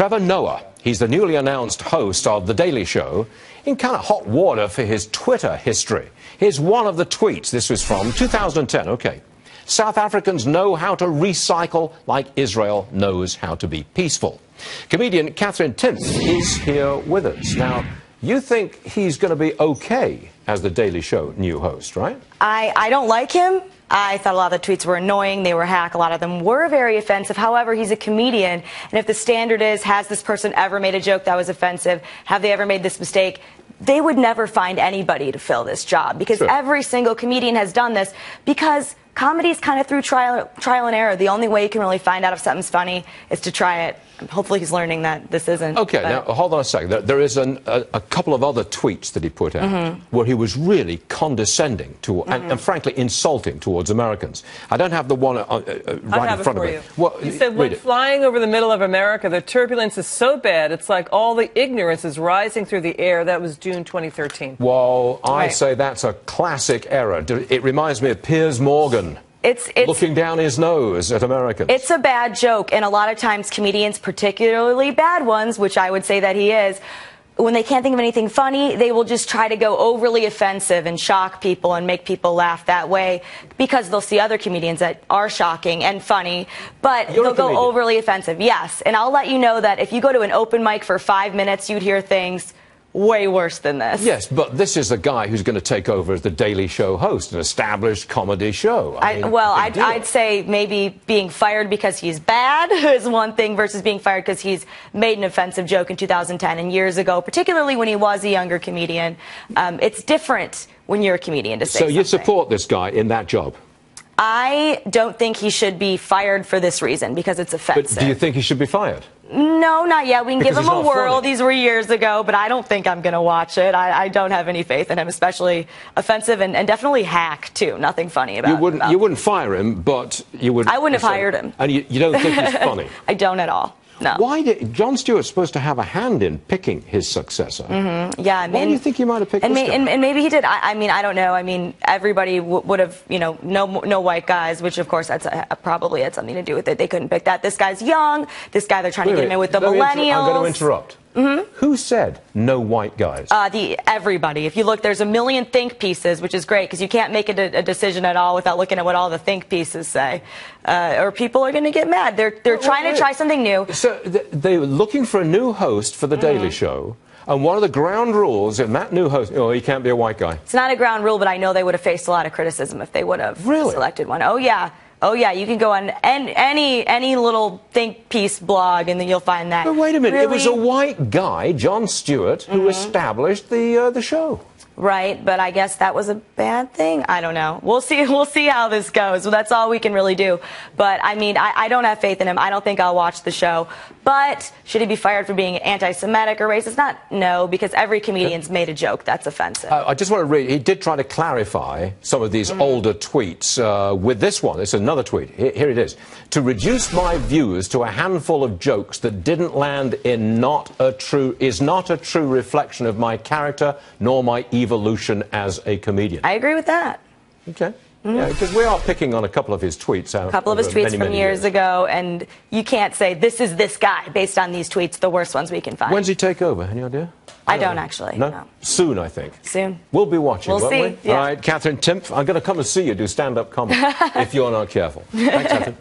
Trevor Noah, he's the newly announced host of The Daily Show, in kind of hot water for his Twitter history. Here's one of the tweets. This was from 2010. Okay. South Africans know how to recycle like Israel knows how to be peaceful. Comedian Katherine Timpf is here with us. Now, you think he's going to be okay as The Daily Show new host, right? I don't like him. I thought a lot of the tweets were annoying. They were hack. A lot of them were very offensive. However, he's a comedian. And if the standard is, has this person ever made a joke that was offensive? Have they ever made this mistake? They would never find anybody to fill this job because every single comedian has done this because comedy's kind of through trial and error. The only way you can really find out if something's funny is to try it. Hopefully he's learning that this isn't. Okay, now hold on a second. There is a couple of other tweets that he put out where he was really condescending to and frankly insulting towards Americans. I don't have the one right in front of me. Well, he said, when flying over the middle of America, the turbulence is so bad, it's like all the ignorance is rising through the air. That was June 2013. Well, I say that's a classic error. It reminds me of Piers Morgan. It's looking down his nose at Americans. It's a bad joke, and a lot of times comedians, particularly bad ones, which I would say that he is, when they can't think of anything funny, they will just try to go overly offensive and shock people and make people laugh that way because they'll see other comedians that are shocking and funny, but they'll go overly offensive. Yes, and I'll let you know that if you go to an open mic for 5 minutes, you'd hear things way worse than this. Yes, but this is the guy who's going to take over as the Daily Show host, an established comedy show. I'd say maybe being fired because he's bad is one thing versus being fired because he's made an offensive joke in 2010 and years ago, particularly when he was a younger comedian. It's different when you're a comedian to say something. So you support this guy in that job? I don't think he should be fired for this reason because it's offensive. But do you think he should be fired? No, not yet. We can give him a whirl. These were years ago, but I don't think I'm going to watch it. I don't have any faith in him, especially offensive and definitely hack, too. Nothing funny about it. You wouldn't fire him, but you would... I wouldn't have hired him. And you don't think he's funny? I don't at all. No. Why did Jon Stewart's supposed to have a hand in picking his successor? Yeah, I mean, why do you think he might have picked this guy? And maybe he did. I mean, I don't know. I mean, everybody would have, no white guys, which of course that's probably had something to do with it. They couldn't pick that. This guy's young. This guy, they're trying to get him in with the millennials. I'm going to interrupt. Who said no white guys? Everybody. If you look, there's a million think pieces, which is great because you can't make a decision at all without looking at what all the think pieces say, or people are going to get mad. They're trying to try something new. So they were looking for a new host for The Daily Show, and one of the ground rules in that new host, he can't be a white guy. It's not a ground rule, but I know they would have faced a lot of criticism if they would have selected one. Oh yeah. Oh, yeah, you can go on any little think piece blog, and then you'll find that. But wait a minute, it was a white guy, Jon Stewart, who established the show. Right, but I guess that was a bad thing. I don't know. We'll see how this goes. Well, that's all we can really do. But, I mean, I don't have faith in him. I don't think I'll watch the show. But should he be fired for being anti-Semitic or racist? No, because every comedian's made a joke that's offensive. I just want to read. He did try to clarify some of these older tweets with this one. It's another tweet. Here it is. To reduce my views to a handful of jokes that didn't land in is not a true reflection of my character nor my evolution as a comedian. I agree with that. Okay. Yeah, because we are picking on a couple of his tweets out. A couple of his tweets from years ago, and you can't say this is this guy based on these tweets, the worst ones we can find. When's he take over? Any idea? I don't actually. No? Soon, I think. Soon. We'll be watching, won't we? Yeah. All right, Katherine Timpf, I'm going to come and see you do stand-up comedy if you're not careful. Thanks, Katherine.